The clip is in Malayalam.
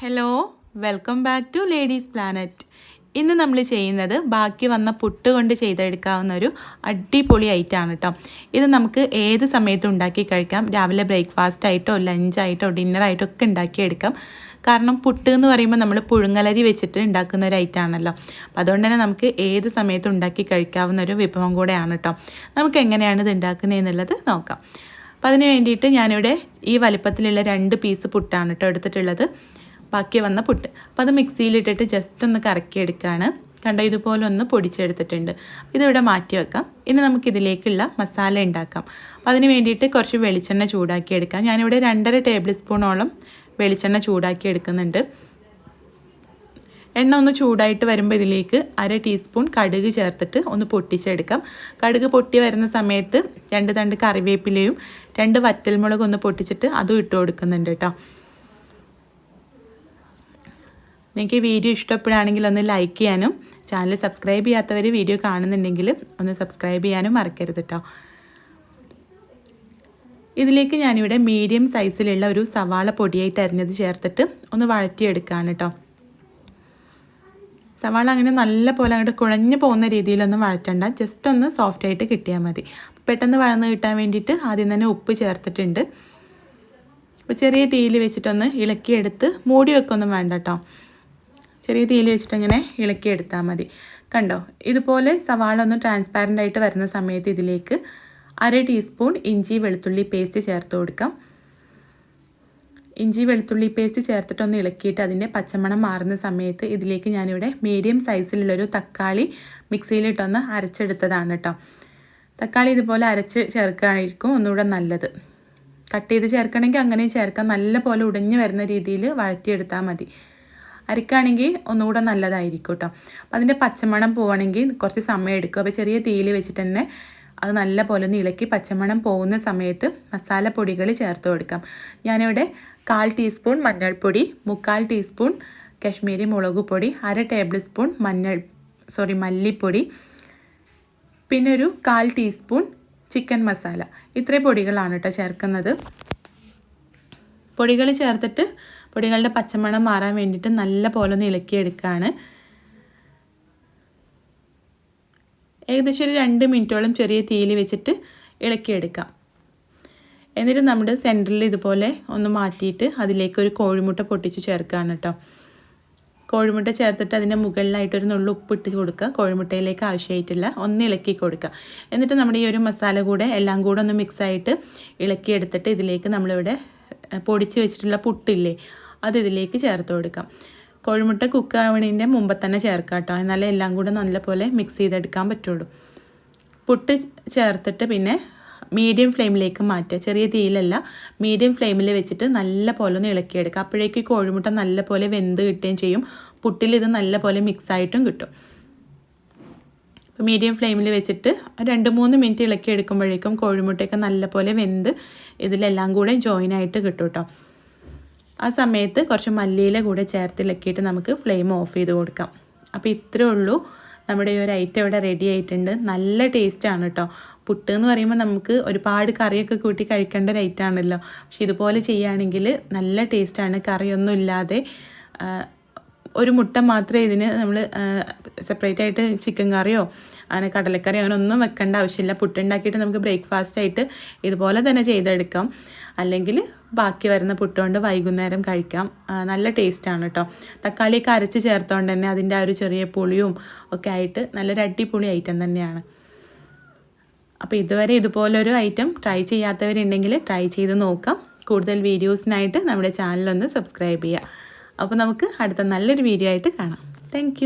Hello, welcome back to ladies planet. ഇന്ന് നമ്മൾ ചെയ്യുന്നത് ബാക്കി വന്ന പുട്ട് കൊണ്ട് ചെയ്തെടുക്കാവുന്ന ഒരു അടിപൊളി ഐറ്റമാണ് കേട്ടോ. ഇത് നമുക്ക് ഏത് സമയത്തും ഉണ്ടാക്കി കഴിക്കാം. രാവിലെ ബ്രേക്ക്ഫാസ്റ്റ് ആയിട്ടോ ലഞ്ചായിട്ടോ ഡിന്നറായിട്ടോ ഒക്കെ ഉണ്ടാക്കിയെടുക്കാം. കാരണം പുട്ട് എന്ന് പറയുമ്പോൾ നമ്മൾ പുഴുങ്ങലരി വെച്ചിട്ട് ഉണ്ടാക്കുന്ന ഒരു ഐറ്റമാണല്ലോ. അപ്പോൾ അതുകൊണ്ട് തന്നെ നമുക്ക് ഏത് സമയത്തും ഉണ്ടാക്കി കഴിക്കാവുന്ന ഒരു വിഭവം കൂടെയാണ് കേട്ടോ. നമുക്ക് എങ്ങനെയാണ് ഇത് ഉണ്ടാക്കുന്നതെന്നുള്ളത് നോക്കാം. അപ്പോൾ അതിന് വേണ്ടിയിട്ട് ഞാനിവിടെ ഈ വലിപ്പത്തിലുള്ള 2 പീസ് പുട്ടാണ് കേട്ടോ എടുത്തിട്ടുള്ളത്. ബാക്കി വന്ന പുട്ട് അപ്പോൾ അത് മിക്സിയിലിട്ടിട്ട് ജസ്റ്റ് ഒന്ന് കറക്കിയെടുക്കുകയാണ്. കണ്ടോ, ഇതുപോലെ ഒന്ന് പൊടിച്ചെടുത്തിട്ടുണ്ട്. ഇതിവിടെ മാറ്റി വെക്കാം. ഇനി നമുക്കിതിലേക്കുള്ള മസാല ഉണ്ടാക്കാം. അപ്പോൾ അതിന് വേണ്ടിയിട്ട് കുറച്ച് വെളിച്ചെണ്ണ ചൂടാക്കിയെടുക്കാം. ഞാനിവിടെ 2.5 ടേബിൾ സ്പൂണോളം വെളിച്ചെണ്ണ ചൂടാക്കി എടുക്കുന്നുണ്ട്. എണ്ണ ഒന്ന് ചൂടായിട്ട് വരുമ്പോൾ ഇതിലേക്ക് 1/2 ടീസ്പൂൺ കടുക് ചേർത്തിട്ട് ഒന്ന് പൊട്ടിച്ചെടുക്കാം. കടുക് പൊട്ടി വരുന്ന സമയത്ത് 2 തണ്ട് കറിവേപ്പിലയും 2 വറ്റൽമുളക് ഒന്ന് പൊട്ടിച്ചിട്ട് അതും ഇട്ട് കൊടുക്കുന്നുണ്ട് കേട്ടോ. നിങ്ങൾക്ക് ഈ വീഡിയോ ഇഷ്ടപ്പെടുകയാണെങ്കിൽ ഒന്ന് ലൈക്ക് ചെയ്യാനും ചാനൽ സബ്സ്ക്രൈബ് ചെയ്യാത്തവർ വീഡിയോ കാണുന്നുണ്ടെങ്കിൽ ഒന്ന് സബ്സ്ക്രൈബ് ചെയ്യാനും മറക്കരുത് കേട്ടോ. ഇതിലേക്ക് ഞാനിവിടെ മീഡിയം സൈസിലുള്ള ഒരു സവാള പൊടിയായിട്ട് അരിഞ്ഞത് ചേർത്തിട്ട് ഒന്ന് വഴറ്റിയെടുക്കുകയാണ് കേട്ടോ. സവാള അങ്ങനെ നല്ല പോലെ അങ്ങോട്ട് കുഴഞ്ഞു പോകുന്ന രീതിയിലൊന്നും വഴറ്റണ്ട, ജസ്റ്റ് ഒന്ന് സോഫ്റ്റായിട്ട് കിട്ടിയാൽ മതി. പെട്ടെന്ന് വഴന്ന് കിട്ടാൻ വേണ്ടിയിട്ട് ആദ്യം തന്നെ ഉപ്പ് ചേർത്തിട്ടുണ്ട്. അപ്പോൾ ചെറിയ തീയിൽ വെച്ചിട്ടൊന്ന് ഇളക്കിയെടുത്ത് മൂടി വെക്കൊന്നും വേണ്ട കേട്ടോ. ചെറിയ തീയിൽ വെച്ചിട്ട് ഇങ്ങനെ ഇളക്കിയെടുത്താൽ മതി. കണ്ടോ, ഇതുപോലെ സവാള ഒന്ന് ട്രാൻസ്പാരൻ്റ് ആയിട്ട് വരുന്ന സമയത്ത് ഇതിലേക്ക് 1/2 ടീസ്പൂൺ ഇഞ്ചി വെളുത്തുള്ളി പേസ്റ്റ് ചേർത്ത് കൊടുക്കാം. ഇഞ്ചി വെളുത്തുള്ളി പേസ്റ്റ് ചേർത്തിട്ടൊന്ന് ഇളക്കിയിട്ട് അതിൻ്റെ പച്ചമണം മാറുന്ന സമയത്ത് ഇതിലേക്ക് ഞാനിവിടെ മീഡിയം സൈസിലുള്ളൊരു തക്കാളി മിക്സിയിലിട്ടൊന്ന് അരച്ചെടുത്തതാണ് കേട്ടോ. തക്കാളി ഇതുപോലെ അരച്ച് ചേർക്കുകയായിരിക്കും ഒന്നുകൂടെ നല്ലത്. കട്ട് ചെയ്ത് ചേർക്കണമെങ്കിൽ അങ്ങനെയും ചേർക്കാം. നല്ല പോലെ ഉടഞ്ഞു വരുന്ന രീതിയിൽ വഴറ്റിയെടുത്താൽ മതി. അരക്കുകയാണെങ്കിൽ ഒന്നുകൂടെ നല്ലതായിരിക്കും കേട്ടോ. അപ്പോൾ അതിൻ്റെ പച്ചമണം പോവുകയാണെങ്കിൽ കുറച്ച് സമയം എടുക്കും. അപ്പോൾ ചെറിയ തീയിൽ വെച്ചിട്ട് തന്നെ അത് നല്ല പോലെ ഒന്ന് ഇളക്കി പച്ചമണം പോകുന്ന സമയത്ത് മസാലപ്പൊടികൾ ചേർത്ത് കൊടുക്കാം. ഞാനിവിടെ 1/4 ടീസ്പൂൺ മഞ്ഞൾപ്പൊടി, 3/4 ടീസ്പൂൺ കാശ്മീരി മുളക് പൊടി, 1/2 ടേബിൾ സ്പൂൺ മല്ലിപ്പൊടി, പിന്നെ ഒരു 1/4 ടീസ്പൂൺ ചിക്കൻ മസാല. ഇത്രയും പൊടികളാണ് കേട്ടോ ചേർക്കുന്നത്. പൊടികൾ ചേർത്തിട്ട് പൊടികളുടെ പച്ചമണം മാറാൻ വേണ്ടിയിട്ട് നല്ല പോലെ ഒന്ന് ഇളക്കിയെടുക്കുകയാണ്. ഏകദേശം ഒരു 2 മിനിറ്റോളം ചെറിയ തീയിൽ വെച്ചിട്ട് ഇളക്കിയെടുക്കാം. എന്നിട്ട് നമ്മുടെ സെൻറ്ററിൽ ഇതുപോലെ ഒന്ന് മാറ്റിയിട്ട് അതിലേക്ക് ഒരു കോഴിമുട്ട പൊട്ടിച്ച് ചേർക്കുകയാണ് കേട്ടോ. കോഴിമുട്ട ചേർത്തിട്ട് അതിൻ്റെ മുകളിലായിട്ടൊരു നുള്ളു ഉപ്പിട്ട് കൊടുക്കുക. കോഴിമുട്ടയിലേക്ക് ആവശ്യമായിട്ടില്ല, ഒന്ന് ഇളക്കി കൊടുക്കുക. എന്നിട്ട് നമ്മുടെ ഈ ഒരു മസാല കൂടെ എല്ലാം കൂടെ ഒന്ന് മിക്സായിട്ട് ഇളക്കിയെടുത്തിട്ട് ഇതിലേക്ക് നമ്മളിവിടെ പൊടിച്ച് വെച്ചിട്ടുള്ള പുട്ടില്ലേ അത് ഇതിലേക്ക് ചേർത്ത് കൊടുക്കാം. കോഴിമുട്ട കുക്കാവണതിൻ്റെ മുമ്പ് തന്നെ ചേർക്കാം കേട്ടോ, എന്നാലേ എല്ലാം കൂടെ നല്ലപോലെ മിക്സ് ചെയ്തെടുക്കാൻ പറ്റുള്ളൂ. പുട്ട് ചേർത്തിട്ട് പിന്നെ മീഡിയം ഫ്ലെയിമിലേക്ക് മാറ്റുക. ചെറിയ തീയിലല്ല, മീഡിയം ഫ്ലെയിമിൽ വെച്ചിട്ട് നല്ല പോലെ ഒന്ന് ഇളക്കിയെടുക്കുക. അപ്പോഴേക്ക് കോഴിമുട്ട നല്ല പോലെ വെന്ത് കിട്ടുകയും ചെയ്യും. പുട്ടിൽ ഇത് നല്ല പോലെ മിക്സായിട്ടും കിട്ടും. മീഡിയം ഫ്ലെയിമിൽ വെച്ചിട്ട് 2-3 മിനിറ്റ് ഇളക്കിയെടുക്കുമ്പോഴേക്കും കോഴിമുട്ടയൊക്കെ നല്ല പോലെ വെന്ത് ഇതിലെല്ലാം കൂടെ ജോയിനായിട്ട് കിട്ടും കേട്ടോ. ആ സമയത്ത് കുറച്ച് മല്ലിയില കൂടെ ചേർത്ത് ഇളക്കിയിട്ട് നമുക്ക് ഫ്ലെയിം ഓഫ് ചെയ്ത് കൊടുക്കാം. അപ്പോൾ ഇത്രയേ ഉള്ളൂ, നമ്മുടെ ഈ ഒരു ഐറ്റം ഇവിടെ റെഡി ആയിട്ടുണ്ട്. നല്ല ടേസ്റ്റാണ് കേട്ടോ. പുട്ട് എന്ന് പറയുമ്പോൾ നമുക്ക് ഒരുപാട് കറിയൊക്കെ കൂട്ടി കഴിക്കേണ്ട ഒരു ഐറ്റം ആണല്ലോ. പക്ഷെ ഇതുപോലെ ചെയ്യുകയാണെങ്കിൽ നല്ല ടേസ്റ്റാണ്. കറിയൊന്നും ഇല്ലാതെ ഒരു മുട്ട മാത്രമേ ഇതിന് നമ്മൾ സെപ്പറേറ്റ് ആയിട്ട് ചിക്കൻ കറിയോ അങ്ങനെ കടലക്കറി അങ്ങനെ ഒന്നും വെക്കേണ്ട ആവശ്യമില്ല. പുട്ടുണ്ടാക്കിയിട്ട് നമുക്ക് ബ്രേക്ക്ഫാസ്റ്റ് ആയിട്ട് ഇതുപോലെ തന്നെ ചെയ്തെടുക്കാം. അല്ലെങ്കിൽ ബാക്കി വരുന്ന പുട്ടുകൊണ്ട് വൈകുന്നേരം കഴിക്കാം. നല്ല ടേസ്റ്റാണ് കേട്ടോ. തക്കാളിയൊക്കെ അരച്ച് ചേർത്തുകൊണ്ട് തന്നെ അതിൻ്റെ ആ ഒരു ചെറിയ പുളിയും ഒക്കെ ആയിട്ട് നല്ലൊരു അടിപൊളി ഐറ്റം തന്നെയാണ്. അപ്പോൾ ഇതുവരെ ഇതുപോലൊരു ഐറ്റം ട്രൈ ചെയ്യാത്തവരുണ്ടെങ്കിൽ ട്രൈ ചെയ്ത് നോക്കാം. കൂടുതൽ വീഡിയോസിനായിട്ട് നമ്മുടെ ചാനലൊന്ന് സബ്സ്ക്രൈബ് ചെയ്യുക. അപ്പോൾ നമുക്ക് അടുത്ത നല്ലൊരു വീഡിയോ ആയിട്ട് കാണാം. താങ്ക്